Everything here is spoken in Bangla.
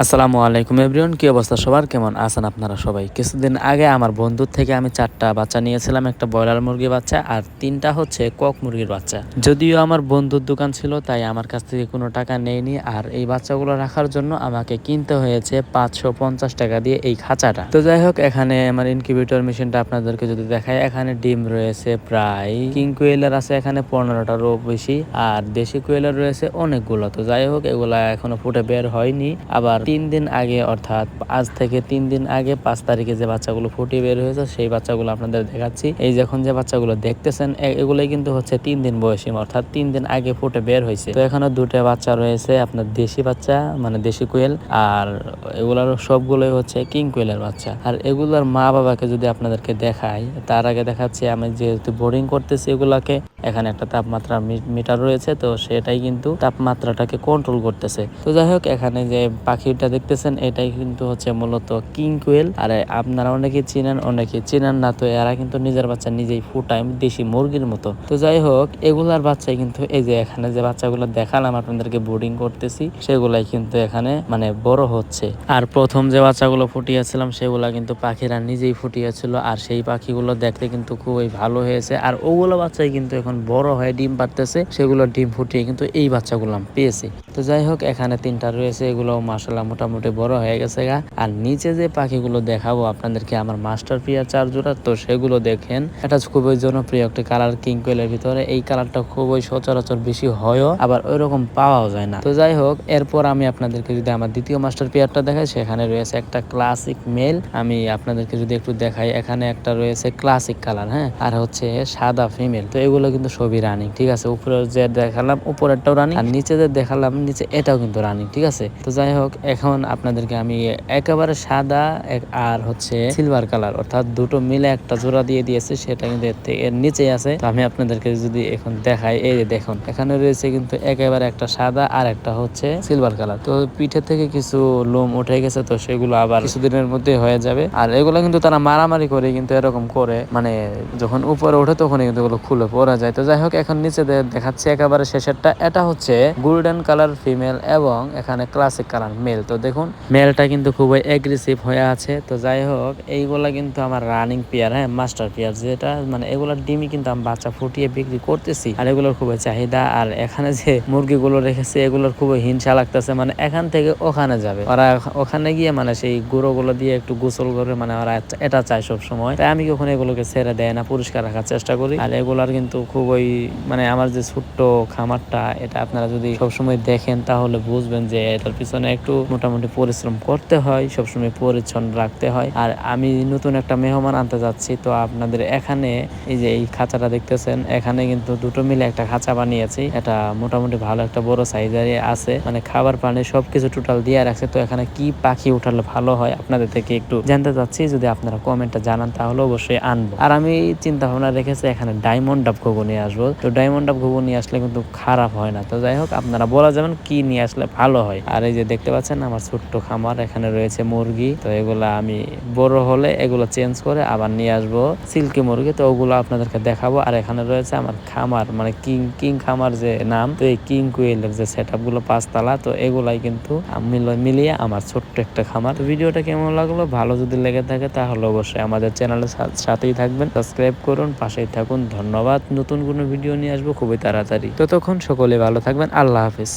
আসসালামু আলাইকুম এভরিওয়ান, কি অবস্থা সবার, কেমন আছেন আপনারা সবাই? কিছুদিন আগে আমার বন্ধুর থেকে আমি 4টা বাচ্চা নিয়েছিলাম, একটা ব্রয়লার মুরগির বাচ্চা আর 3টা হচ্ছে কক মুরগির বাচ্চা। যদিও আমার বন্ধুর দোকান ছিল তাই আমার কাছ থেকে কোনো টাকা নেয়নি, আর এই বাচ্চাগুলো রাখার জন্য আমাকে কিনতে হয়েছে 550 টাকা দিয়ে এই খাঁচাটা। তো যাই হোক, এখানে আমার ইনকিউবেটর মেশিনটা আপনাদেরকে যদি দেখায়, এখানে ডিম রয়েছে প্রায়, কিং কোয়েলার আছে এখানে 15টারও বেশি, আর দেশি কোয়েলার রয়েছে অনেকগুলো। তো যাই হোক, এগুলা এখনো ফুটে বের হয়নি। আবার 3 দিন আগে, অর্থাৎ আজ থেকে 3 দিন আগে 5 তারিখে যে বাচ্চাগুলো ফুটে বের হয়েছে সেই বাচ্চাগুলো আপনাদের দেখাচ্ছি। এই যখন যে বাচ্চাগুলো দেখতেছেন এগুলোই কিন্তু হচ্ছে 3 দিন বয়সী, অর্থাৎ 3 দিন আগে ফুটে বের হয়েছে। তো এখানে 2টা বাচ্চা রয়েছে আপনার দেশি বাচ্চা, মানে দেশি কোয়েল, আর এগুলার সবগুলোই হচ্ছে কিং কোয়েলের বাচ্চা। আর এগুলার মা বাবাকে যদি আপনাদেরকে দেখাই, তার আগে দেখাচ্ছি আমি যেহেতু বোর্ডিং করতেছি এগুলাকে, এখানে একটা তাপমাত্রা মিটার রয়েছে, তো সেটাই কিন্তু তাপমাত্রাটাকে কন্ট্রোল করতেছে। তো যাই হোক, এখানে যে পাখিটা দেখতেছেন এটাই কিন্তু হচ্ছে মূলত কিং কোয়েল। আর আপনারা অনেকে চিনেন, অনেকে চিনেন না। তো এরা কিন্তু নিজের বাচ্চা নিজেই ফুটায় দেশি মুরগির মতো। তো যাই হোক, এগুলার বাচ্চাই কিন্তু এই যে এখানে যে বাচ্চাগুলো দেখালাম আপনাদেরকে বোর্ডিং করতেছি, সেগুলাই কিন্তু এখানে মানে বড় হচ্ছে। আর প্রথম যে বাচ্চাগুলো ফুটিয়েছিলাম সেগুলা কিন্তু পাখিরা নিজেই ফুটিয়েছিল, আর সেই পাখিগুলো দেখতে কিন্তু খুবই ভালো হয়েছে। আর ওগুলো বাচ্চাই কিন্তু এখন বড় হয়ে ডিম পারতেছে, সেগুলো ডিম ফুটিয়ে কিন্তু এই বাচ্চাগুলো পেয়েছি। তো যাই হোক, এখানে 3টা রয়েছে, এগুলো মাশাআল্লাহ মোটামুটি বড় হয়ে গেছে গা। আর নিচে যে পাখিগুলো দেখাবো আপনাদেরকে আমার মাস্টার পিয়ার 4 জোড়া, তো সেগুলো দেখেন, এটা খুবই জনপ্রিয় একটা কালার কিং কোয়েলের ভিতরে। এই কালারটা খুবই সচরাচর বেশি হয়ও, আবার ওই রকম পাওয়াও যায় না। তো যাই হোক, এরপর আমি আপনাদেরকে যদি আমার দ্বিতীয় মাস্টার পিয়ারটা দেখাই, সেখানে রয়েছে একটা ক্লাসিক মেল। আমি আপনাদেরকে যদি একটু দেখাই, এখানে একটা রয়েছে ক্লাসিক কালার, হ্যাঁ, আর হচ্ছে সাদা ফিমেল। তো এগুলো কিন্তু সবই রানিং, ঠিক আছে। উপরে যে দেখালাম উপরেরটাও রানিং, আর নিচে যে দেখালাম নিচে এটাও কিন্তু রানিং, ঠিক আছে। তো যাই হোক, এখন আপনাদেরকে আমি একেবারে সাদা আর হচ্ছে সিলভার কালার, অর্থাৎ দুটো মিলে একটা জোড়া দিয়ে দিয়েছে, সেটা কিন্তু এর নিচেই আছে। তো আমি আপনাদেরকে যদি এখন দেখাই, এই যে দেখুন, এখানে রয়েছে কিন্তু একেবারে একটা সাদা আর একটা হচ্ছে সিলভার কালার। তো পিঠে থেকে কিছু লোম উঠে গেছে, তো সেগুলো আবার কিছুদিনের মধ্যে হয়ে যাবে। আর এগুলো কিন্তু তারা মারামারি করে কিন্তু এরকম করে, মানে যখন উপরে ওঠে তখনই কিন্তু এগুলো খুলে পড়া যায়। তো যাই হোক, এখন নিচে দেখাচ্ছে একেবারে শেষেরটা, এটা হচ্ছে গোল্ডেন কালার ফিমেল এবং এখানে ক্লাসিক কালার মেল। তো দেখুন, মেলটা কিন্তু খুবই এগ্রেসিভ হয়ে আছে। তো যাই হোক, এইগুলা কিন্তু আমার রানিং পেয়ার, হ্যাঁ, মাস্টার পেয়ার, যেটা মানে এগুলার ডিমই কিন্তু আমি বাচ্চা ফুটিয়ে বিক্রি করতেছি, আর এগুলোর খুবই চাহিদা। আর এখানে যে মুরগিগুলো রেখেছে এগুলোর খুবই হিংসা লাগতেছে, মানে এখান থেকে ওখানে যাবে ওরা, ওখানে গিয়ে মানে সেই গুঁড়োগুলো দিয়ে একটু গোসল করে, মানে ওরা এটা চায় সব সময়। তাই আমি কখনো এগুলোকে ছেড়ে দেয় না, পরিষ্কার রাখার চেষ্টা করি। আর এগুলার কিন্তু খুবই মানে আমার যে ছোট্ট খামারটা, এটা আপনারা যদি সবসময় দেখেন তাহলে বুঝবেন যে এটার পিছনে একটু মোটামুটি পরিশ্রম করতে হয়, সবসময় পরিচ্ছন্ন রাখতে হয়। আর আমি নতুন একটা মেহমান আনতে যাচ্ছি, তো আপনাদের এখানে এই যে এই খাঁচাটা দেখতেছেন, এখানে কিন্তু দুটো মিলে একটা খাঁচা বানিয়েছি। এটা মোটামুটি ভালো একটা বড় সাইজের আছে, মানে খাবার পানি সবকিছু টোটাল দিয়ে রাখছে। তো এখানে কি পাখি উঠালে ভালো হয় আপনাদের থেকে একটু জানতে চাচ্ছি, যদি আপনারা কমেন্টে জানান তাহলে অবশ্যই আনবো। আর আমি চিন্তা ভাবনা রেখেছি এখানে ডায়মন্ড ডাব ঘুঘু নিয়ে আসবো। তো ডায়মন্ড ডাব ঘুঘু নিয়ে আসলে কিন্তু খারাপ হয় না। তো যাই হোক, আপনারা বলা যাবেন কি নিয়ে আসলে ভালো হয়। আর এই যে দেখতে পাচ্ছেন আমার ছোট্ট খামার, এখানে রয়েছে মুরগি। তো এগুলা আমি বড় হলে এগুলো চেঞ্জ করে আবার নিয়ে আসবো সিল্কি মুরগি, তো ওগুলো আপনাদেরকে দেখাবো। আর এখানে রয়েছে আমার খামার, মানে কিং খামার যে নাম, তো এই কিং কোয়েলের যে সেট আপ গুলো 5 তালা, তো এগুলাই কিন্তু মিলিয়ে আমার ছোট্ট একটা খামার। তো ভিডিওটা কেমন লাগলো, ভালো যদি লেগে থাকে তাহলে অবশ্যই আমাদের চ্যানেলের সাথেই থাকবেন, সাবস্ক্রাইব করুন, পাশেই থাকুন। ধন্যবাদ। নতুন কোনো ভিডিও নিয়ে আসবো খুবই তাড়াতাড়ি। ততক্ষণ সকলে ভালো থাকবেন। আল্লাহ হাফিজ।